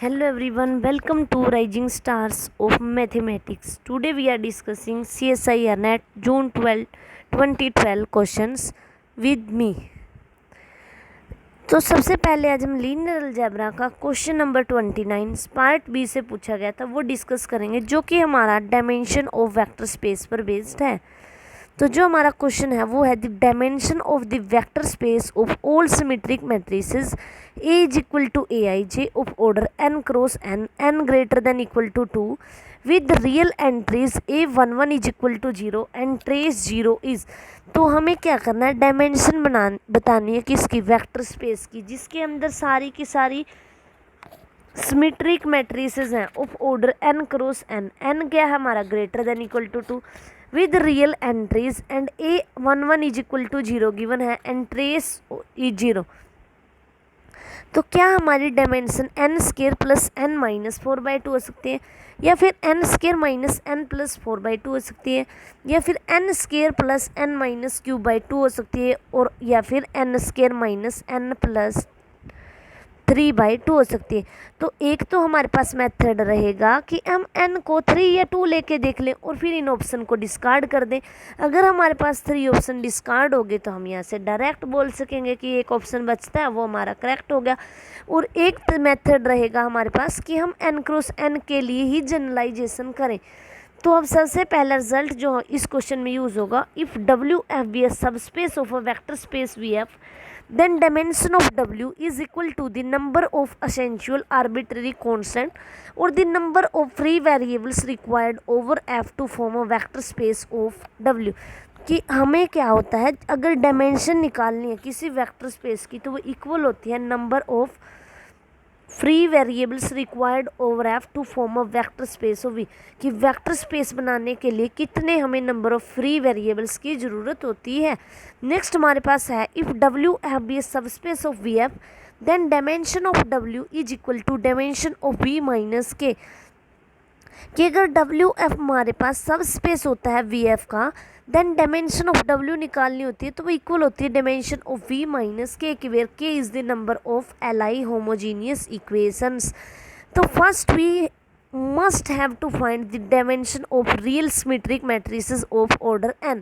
Hello everyone, welcome to Rising Stars of Mathematics. Today we are discussing CSIR NET June 12, 2012 questions with me. तो सबसे पहले आज हम linear algebra का question number 29 part B से पूछा गया था वो डिस्कस करेंगे, जो कि हमारा डायमेंशन ऑफ वेक्टर स्पेस पर बेस्ड है। तो जो हमारा क्वेश्चन है वो है the dimension of the vector space of all symmetric matrices A is equal to Aij of order n cross n, n greater than equal to 2 with real entries A11 is equal to 0 and trace 0 is. तो हमें क्या करना है, dimension बतानी है किसकी, vector space की, जिसके अंदर सारी की सारी सिमेट्रिक मैट्रिसेस हैं of order n cross n, n क्या है हमारा greater than equal to 2 with real entries and A11 is equal to 0 given है एंड ट्रेस इज 0। तो क्या हमारी dimension n square plus n minus 4/2 हो सकती है, या फिर n square minus n plus 4/2 हो सकती है, या फिर n square plus n minus q/2 हो सकती है, और या फिर n square minus n plus 3/2 हो सकती है। तो एक तो हमारे पास मेथड रहेगा कि हम n को 3 या 2 लेके देख लें और फिर इन ऑप्शन को डिस्कार्ड कर दें। अगर हमारे पास 3 ऑप्शन डिस्कार्ड हो गए तो हम यहाँ से डायरेक्ट बोल सकेंगे कि एक ऑप्शन बचता है वो हमारा करेक्ट हो गया। और एक मेथड रहेगा हमारे पास कि हम n क्रॉस n के लिए ही जनरलाइजेशन करें। तो अब सबसे पहला रिजल्ट जो इस क्वेश्चन में यूज़ होगा, if WF be a subspace of a vector space VF, then dimension of W is equal to the number of essential arbitrary constant or the number of free variables required over F to form a vector space of W। कि हमें क्या होता है, अगर dimension निकालनी है किसी vector space की तो वो इक्वल होती है number of free variables required over F to form a vector space of V, कि वेक्टर स्पेस बनाने के लिए कितने हमें नंबर ऑफ फ्री वेरिएबल्स की ज़रूरत होती है। नेक्स्ट हमारे पास है if W F be a subspace of V F then dimension of W is equal to dimension of V minus K, कि अगर डब्ल्यू एफ हमारे पास सब स्पेस होता है वी एफ का, देन डायमेंशन ऑफ डब्ल्यू निकालनी होती है तो वो इक्वल होती है dimension of V minus K, where K is the number of L homogeneous equations. तो first we must have to find the dimension of real symmetric matrices of order n.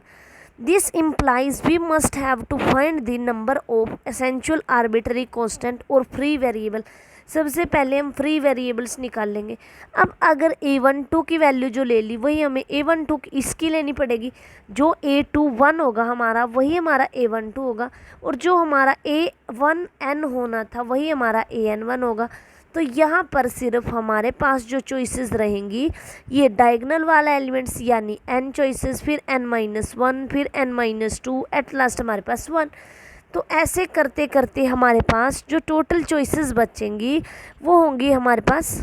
This implies we must have to find the number of essential arbitrary constant or free variable। सबसे पहले हम free variables निकाल लेंगे। अब अगर A12 की value जो ले ली वही हमें A12 इसकी लेनी पड़ेगी, जो A21 होगा हमारा वही हमारा A12 होगा, और जो हमारा A1n होना था वही हमारा AN1 होगा। तो यहाँ पर सिर्फ हमारे पास जो चॉइसेस रहेंगी ये डायगोनल वाला एलिमेंट्स यानी n चॉइसेस, फिर n-1, फिर n-2, एट लास्ट हमारे पास 1। तो ऐसे करते करते हमारे पास जो टोटल चॉइसेस बचेंगी वो होंगी हमारे पास,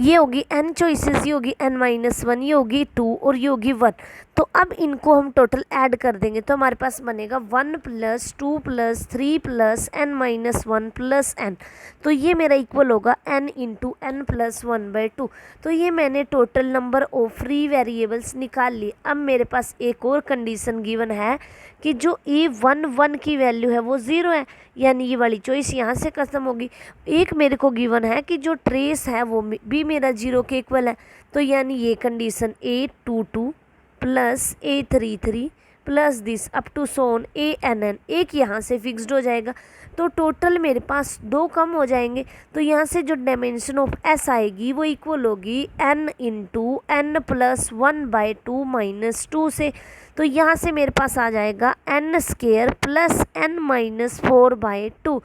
ये होगी n चॉइसेस, ये होगी n-1, ये होगी 2 और ये होगी 1। तो अब इनको हम टोटल ऐड कर देंगे तो हमारे पास बनेगा 1 + 2 + 3 + n-1 + n। तो ये मेरा इक्वल होगा n × n + 1/2। तो ये मैंने total number of free variables निकाल ली। अब मेरे पास एक और कंडीशन गिवन है कि जो A11 की वैल्यू है वो 0 है, यानी ये वाली चॉइस यहाँ से खत्म होगी। एक मेरे को गिवन है कि जो ट्रेस है वो भी मेरा 0 के इक्वल है, तो यानी ये condition A22 + A33 plus this up to so on ANN एक यहाँ से फिक्स्ड हो जाएगा। तो टोटल मेरे पास 2 कम हो जाएंगे, तो यहाँ से जो डायमेंशन ऑफ S आएगी वो इक्वल होगी n × n + 1/2 - 2 से। तो यहाँ से मेरे पास आ जाएगा n स्केयर प्लस n - 4/2।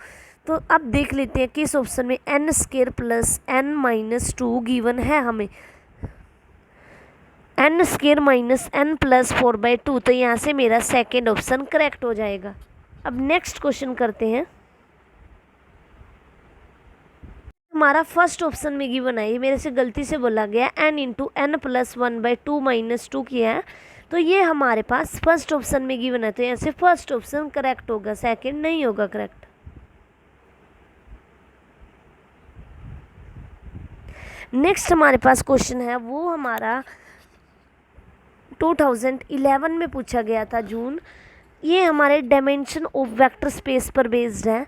तो अब देख लेते हैं कि इस ऑप्शन में n square plus n - 2 given है हमें, n स्केयर माइनस n + 4/2। तो यहाँ से मेरा सेकेंड ऑप्शन करेक्ट हो जाएगा। अब नेक्स्ट क्वेश्चन करते हैं। हमारा फर्स्ट ऑप्शन में गिवन है, ये मेरे से गलती से बोला गया n × n + 1/2 - 2 किया है, तो ये हमारे पास फर्स्ट ऑप्शन में गिवन है, तो यहाँ से फर्स्ट ऑप्शन करेक्ट होगा, सेकेंड नहीं होगा करेक्ट। नेक्स्ट हमारे पास क्वेश्चन है वो हमारा 2011 में पूछा गया था जून। ये हमारे डायमेंशन ऑफ वेक्टर स्पेस पर बेस्ड है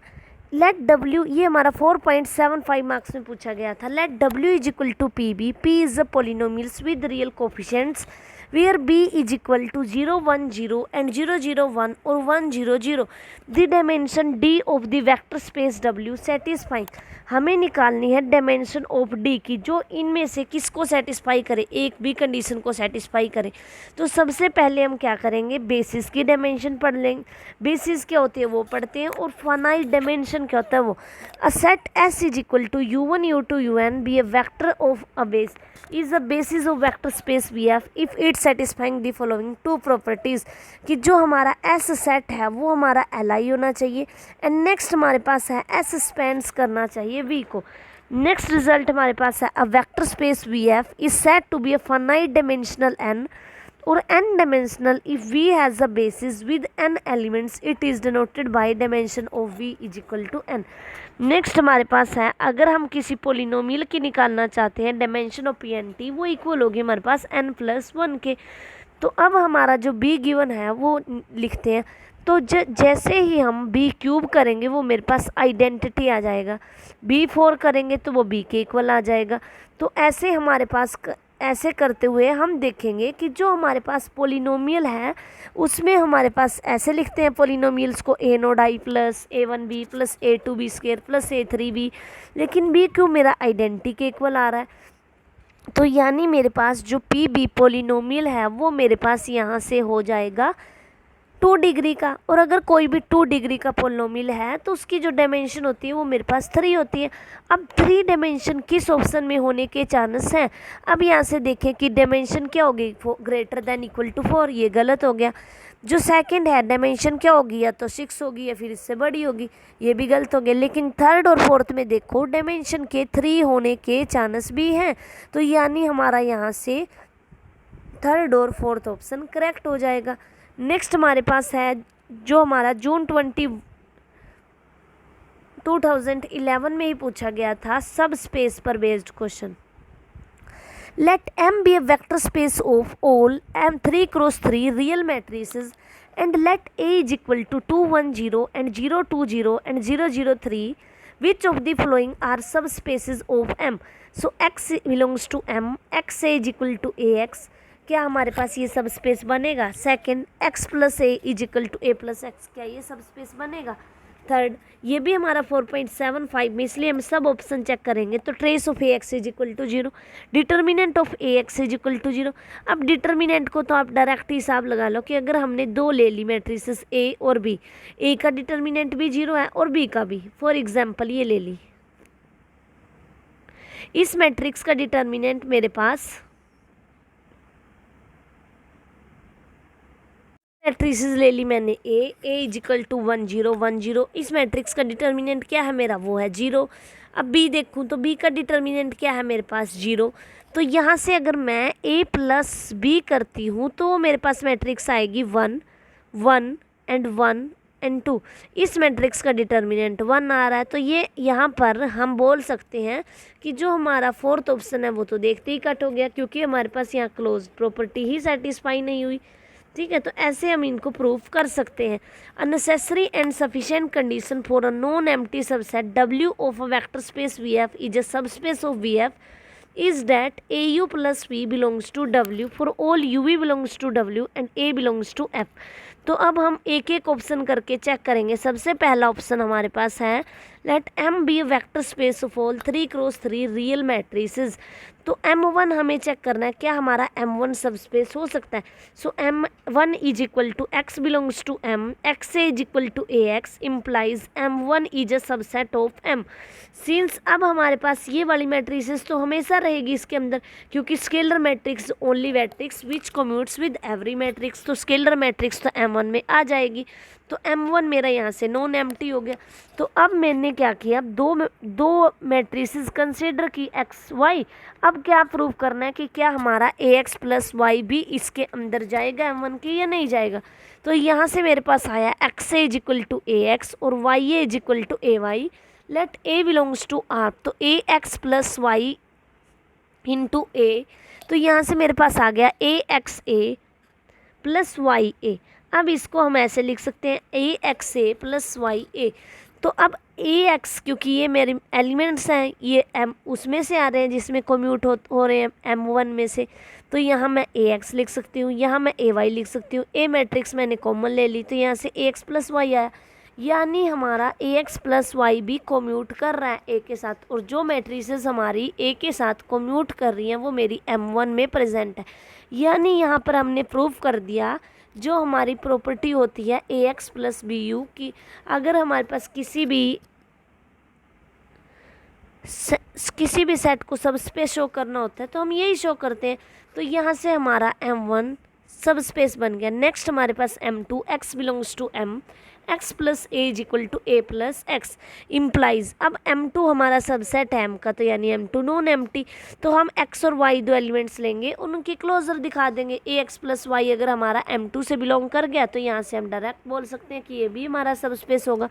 लेट डब्ल्यू, ये हमारा 4.75 मार्क्स में पूछा गया था। Let W is equal to P B, P is a polynomials with real coefficients where b is equal to 0 1 0 and 0 0 1 or 1 0 0, the dimension d of the vector space w satisfying। हमें निकालनी है dimension of D की, जो इनमें से किसको satisfy करे, एक भी कंडीशन को सेटिस्फाई करे। तो सबसे पहले हम क्या करेंगे, बेसिस की डायमेंशन पढ़ लेंगे। बेसिस क्या होती है वो पढ़ते हैं, और फाइनाइट डायमेंशन क्या होता है वो। A set S is equal to u1 u2 un be a vector of a base is the basis of vector space V F if it satisfying the following two properties, कि जो हमारा S set है वो हमारा L I होना चाहिए, and next हमारे पास है एस स्पेंस करना चाहिए वी को। नेक्स्ट रिजल्ट हमारे पास है a vector space V F is said to be a finite dimensional N और n dimensional if v has a basis with n elements it is denoted by dimension of v is equal to n। Next हमारे पास है, अगर हम किसी polynomial की निकालना चाहते हैं dimension of P N T, वो इक्वल होगी हमारे पास n+1 के। तो अब हमारा जो b गिवन है वो लिखते हैं। तो जैसे ही हम b क्यूब करेंगे वो मेरे पास आइडेंटिटी आ जाएगा, b4 करेंगे तो वो b के इक्वल आ जाएगा। तो ऐसे हमारे पास ऐसे करते हुए हम देखेंगे कि जो हमारे पास पोलिनोमियल है उसमें हमारे पास ऐसे लिखते हैं पोलिनोमियल्स को a node I plus a1b plus a2b square plus a3b, लेकिन b क्यों मेरा आइडेंटिटी के इक्वल आ रहा है। तो यानी मेरे पास जो पी बी पोलिनोमियल है वो मेरे पास यहाँ से हो जाएगा 2 डिग्री का, और अगर कोई भी 2 डिग्री का पोलिनोमियल है तो उसकी जो डायमेंशन होती है वो मेरे पास 3 होती है। अब 3 डायमेंशन किस ऑप्शन में होने के चांस हैं। अब यहाँ से देखें कि डायमेंशन क्या होगी, ग्रेटर देन इक्वल टू 4, ये गलत हो गया। जो सेकंड है डायमेंशन क्या होगी, या तो 6 होगी या फिर इससे बड़ी होगी, ये भी गलत हो गया। लेकिन थर्ड और फोर्थ में देखो डायमेंशन के 3 होने के चांस भी हैं, तो यानी हमारा यहाँ से थर्ड और फोर्थ ऑप्शन करेक्ट हो जाएगा। नेक्स्ट हमारे पास है जो हमारा जून 2011 में ही पूछा गया था, सब स्पेस पर based question. Let M be a vector space of all M3 cross 3 real matrices and let A is equal to 2 1 0 and 0 2 0 and 0 0 3 which of the following are subspaces of M। So X belongs to M, X is equal to AX, क्या हमारे पास ये subspace बनेगा। Second, x plus A is equal to A plus x, क्या ये subspace बनेगा। Third, ये भी हमारा 4.75 में, इसलिए हम सब ऑप्शन चेक करेंगे। तो trace of A X is equal to 0, determinant of A X is equal to 0। अब डिटर्मिनेंट को तो आप डायरेक्ट हिसाब लगा लो कि अगर हमने 2 ले ली मैट्रिसेस ए और बी, ए का डिटर्मिनेंट भी 0 है और बी का भी। फॉर एग्जाम्पल ये ले ली, इस मैट्रिक्स का डिटर्मिनेंट मेरे पास मैट्रिसेस ले ली मैंने ए इज इक्वल टू 1 0 1 0, इस मैट्रिक्स का डिटर्मिनेंट क्या है मेरा, वो है 0। अब बी देखूँ तो बी का डिटर्मिनेंट क्या है मेरे पास, 0। तो यहाँ से अगर मैं a प्लस बी करती हूँ तो मेरे पास मैट्रिक्स आएगी 1 1 एंड 1 एंड 2। इस मैट्रिक्स का डिटर्मिनेंट 1 आ रहा है, तो ये यहाँ पर हम बोल सकते हैं कि जो हमारा फोर्थ ऑप्शन है वो तो देखते ही कट हो गया, क्योंकि हमारे पास यहाँ क्लोज प्रॉपर्टी ही सेटिस्फाई नहीं हुई। ठीक है, तो ऐसे हम इनको प्रूफ कर सकते हैं। Unnecessary and sufficient condition for a non empty subset W of a vector space VF is a subspace of VF is that AU plus V belongs to W for all UV belongs to W and A belongs to F। तो अब हम एक एक option करके check करेंगे। सबसे पहला option हमारे पास है let M be vector space of all 3 cross 3 real matrices. तो M1 हमें चेक करना है, क्या हमारा M1 सब स्पेस हो सकता है। So M1 is equal to X belongs to M, X is equal to AX implies M1 is a subset of M। Since अब हमारे पास ये वाली मैट्रिसेस तो हमेशा रहेगी इसके अंदर, क्योंकि scalar matrix only matrix which commutes with every matrix, तो स्केलर मैट्रिक्स तो M1 में आ जाएगी। तो M1 मेरा यहाँ से नॉन एम्प्टी हो गया। तो अब मैंने क्या किया, दो मैट्रिसेस कंसिडर की x y। अब क्या प्रूव करना है कि क्या हमारा ax प्लस वाई भी इसके अंदर जाएगा M1 के या नहीं जाएगा। तो यहाँ से मेरे पास आया x is equal to ax और y is equal to ay। Let a belongs to r, तो ax plus Y into a, तो यहाँ से मेरे पास आ गया axa प्लस वाई ए। अब इसको हम ऐसे लिख सकते हैं axa प्लस वाई ए। तो अब ए एक्स, क्योंकि ये मेरे एलिमेंट्स हैं, ये एम उसमें से आ रहे हैं जिसमें कम्यूट हो रहे हैं M1 में से, तो यहाँ मैं ए एक्स लिख सकती हूँ, यहाँ मैं ए वाई लिख सकती हूँ। ए मैट्रिक्स मैंने कॉमन ले ली तो यहाँ से ए एक्स प्लस वाई आया, यानी हमारा ए एक्स प्लस वाई भी कम्यूट कर रहा है ए के साथ, और जो मैट्रिसेस हमारी ए के साथ कम्यूट कर रही हैं वो मेरी M1 में प्रेजेंट है। यानी यहाँ पर हमने प्रूव कर दिया जो हमारी प्रॉपर्टी होती है ए एक्स प्लस बी यू की, अगर हमारे पास किसी भी सेट को सब स्पेस शो करना होता है तो हम यही शो करते हैं। तो यहाँ से हमारा M1 सब स्पेस बन गया। नेक्स्ट हमारे पास M2, x belongs to M, x plus A is equal to A plus X implies, अब M2 हमारा सबसेट है M का, तो यानी M2 नॉन एम्प्टी, तो हम x और y दो एलिमेंट्स लेंगे, उनकी क्लोजर दिखा देंगे। ए एक्स प्लस वाई अगर हमारा M2 से बिलोंग कर गया तो यहाँ से हम डायरेक्ट बोल सकते हैं कि ये भी हमारा सब स्पेस होगा।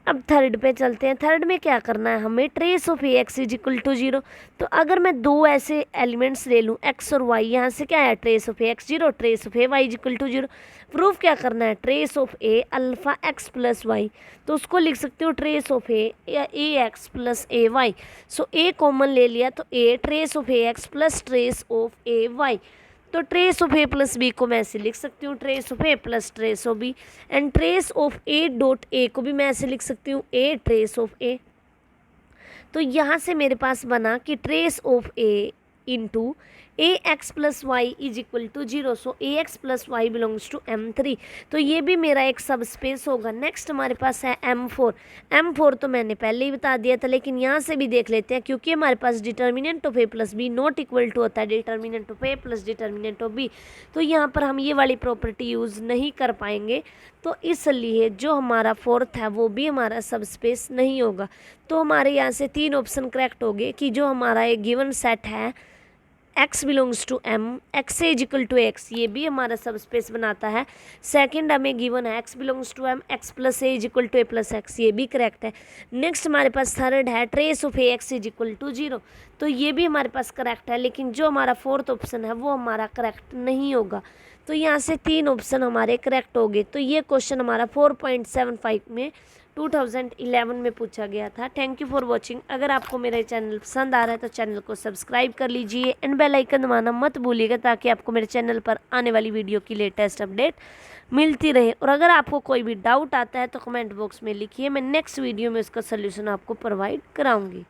अब थर्ड पे चलते हैं। थर्ड में क्या करना है हमें, trace of A X is equal to 0। तो अगर मैं दो ऐसे एलिमेंट्स ले लूँ x और y, यहाँ से क्या है trace of A X 0, trace of A Y is equal to 0। Proof क्या करना है, trace of A alpha X plus Y, तो उसको लिख सकते हो trace of A X plus A Y. So A common ले लिया तो A trace of A X plus trace of A Y, तो trace of A plus B को मैं ऐसे लिख सकती हूँ trace of A plus trace of B, and trace of A dot A को भी मैं ऐसे लिख सकती हूँ ए ट्रेस ऑफ ए। तो यहाँ से मेरे पास बना कि trace of A into A X plus Y is equal to 0, so A X plus Y belongs to M3, तो ये भी मेरा एक सब स्पेस होगा। नेक्स्ट हमारे पास है M4 तो मैंने पहले ही बता दिया था, लेकिन यहाँ से भी देख लेते हैं, क्योंकि हमारे पास determinant of A plus B not equal to होता है determinant of A plus determinant of B, तो यहाँ पर हम ये वाली प्रॉपर्टी यूज़ नहीं कर पाएंगे, तो इसलिए जो हमारा फोर्थ है वो भी हमारा सब स्पेस नहीं होगा। तो हमारे यहाँ से 3 ऑप्शन करेक्ट हो गए कि जो हमारा एक गिवन सेट है x belongs to M, x is equal to x, ये भी हमारा सब स्पेस बनाता है। सेकंड हमें गिवन है x belongs to M, x plus A is equal to A plus X, ये भी करेक्ट है। नेक्स्ट हमारे पास थर्ड है trace of A X is equal to 0, तो ये भी हमारे पास करेक्ट है, लेकिन जो हमारा फोर्थ ऑप्शन है वो हमारा करेक्ट नहीं होगा। तो यहाँ से 3 ऑप्शन हमारे करेक्ट हो गए। तो ये क्वेश्चन हमारा 4.75 में 2011 में पूछा गया था। Thank you for watching. अगर आपको मेरा चैनल पसंद आ रहा है तो चैनल को सब्सक्राइब कर लीजिए एंड बेल आइकन दबाना मत भूलिएगा, ताकि आपको मेरे चैनल पर आने वाली वीडियो की लेटेस्ट अपडेट मिलती रहे। और अगर आपको कोई भी डाउट आता है तो कमेंट बॉक्स में लिखिए, मैं नेक्स्ट वीडियो में उसका सल्यूशन आपको प्रोवाइड कराऊंगी।